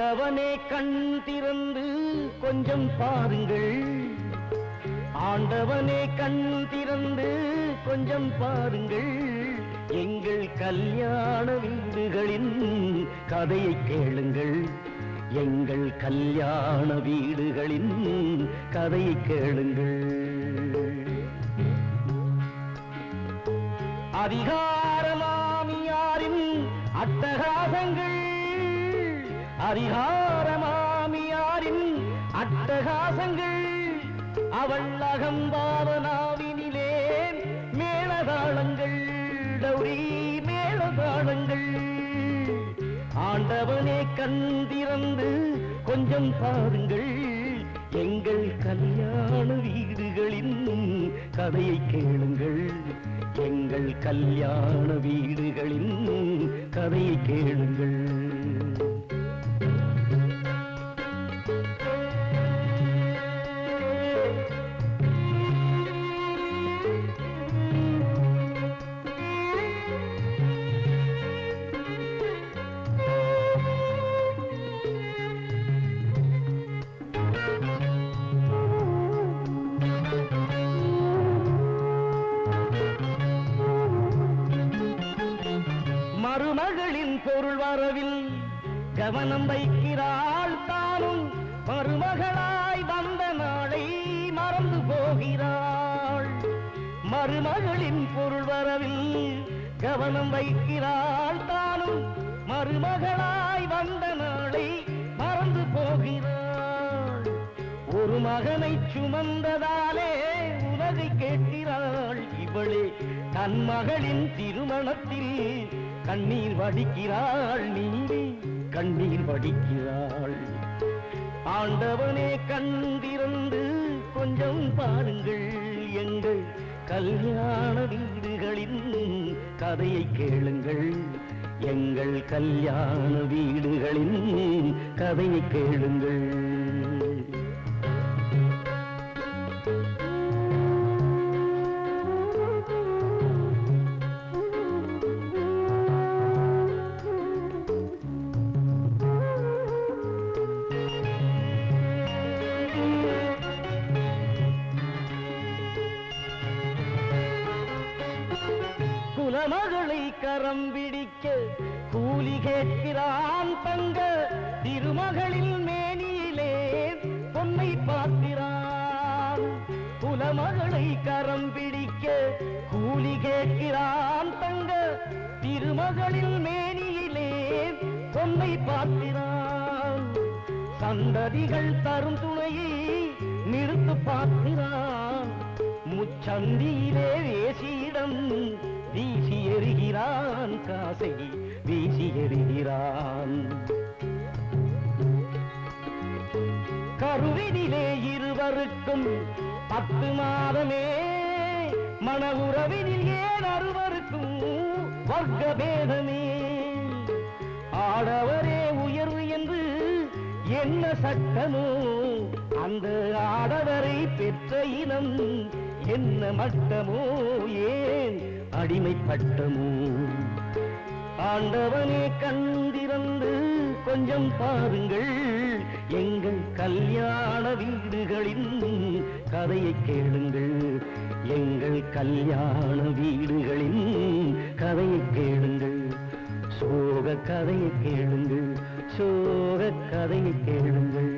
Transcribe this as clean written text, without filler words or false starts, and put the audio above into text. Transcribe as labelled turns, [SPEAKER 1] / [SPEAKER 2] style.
[SPEAKER 1] ஆண்டவனே கண் திறந்து கொஞ்சம் பாருங்கள், ஆண்டவனே கண் திறந்து கொஞ்சம் பாருங்கள், எங்கள் கல்யாண வீடுகளின் கதையை கேளுங்கள், எங்கள் கல்யாண வீடுகளின் கதையை கேளுங்கள். அதிகாரமாமியாரின் அட்டகாசங்கள், அதிகாரமாமியாரின் அட்டகாசங்கள், அவள் அகம்பாவனாவினிலே மேளதாளங்கள், டௌரி மேளதாளங்கள். ஆண்டவனே கண் திறந்து கொஞ்சம் பாருங்கள், எங்கள் கல்யாண வீடுகளின் கதையை கேளுங்கள், எங்கள் கல்யாண வீடுகளின் கதையை கேளுங்கள். மருமகளின் பொருள் வரவில் கவனம் வைக்கிறாள், தானும் மருமகளாய் வந்த நாளை மறந்து போகிறாள். மருமகளின் பொருள் வரவில் கவனம் வைக்கிறாள், தானும் மருமகளாய் வந்த நாளை மறந்து போகிறாள். ஒரு மகனை சுமந்ததாலே உலகை கேட்கிறாள், இவளே தன் மகளின் திருமணத்தில் கண்ணீர் வடிக்கிறாள், நீதி கண்ணீர் வடிக்கிறாள். ஆண்டவனே கண் திறந்து கொஞ்சம் பாருங்கள், எங்கள் கல்யாண வீடுகளின் கதையை கேளுங்கள், எங்கள் கல்யாண வீடுகளின் கதையை கேளுங்கள். குலமகளை கரம் பிடிக்க கூலி கேட்கிறான், தங்க திருமகளின் மேனியிலே பொன்னை பார்க்கிறான். குலமகளை கரம் பிடிக்க கூலி கேட்கிறான், தங்க திருமகளின் மேனியிலே பொன்னை பார்க்கிறான். சந்ததிகள் தரும் துணையை நிறுத்து பார்க்கிறான், முச்சந்தியிலே வேசியிடம் வீசி எறிகிறான், காசை வீசி எறிகிறான். கருவினிலே இருவருக்கும் 10 மாதமே, மன உறவினில் ஏன் அறுவருக்கும் வர்க்க பேதமே. ஆடவரே உயர்வு என்று என்ன சட்டமோ, அந்த ஆடவரை பெற்ற இனம் என்ன மட்டமோ, ஏன் அடிமைப்பட்டமோ. ஆண்டவனே கண் திறந்து கொஞ்சம் பாருங்கள், எங்கள் கல்யாண வீடுகளின் கதையை கேளுங்கள், எங்கள் கல்யாண வீடுகளின் கதையை கேளுங்கள். சோக கதையை கேளுங்கள், சோக கதையை கேளுங்கள்.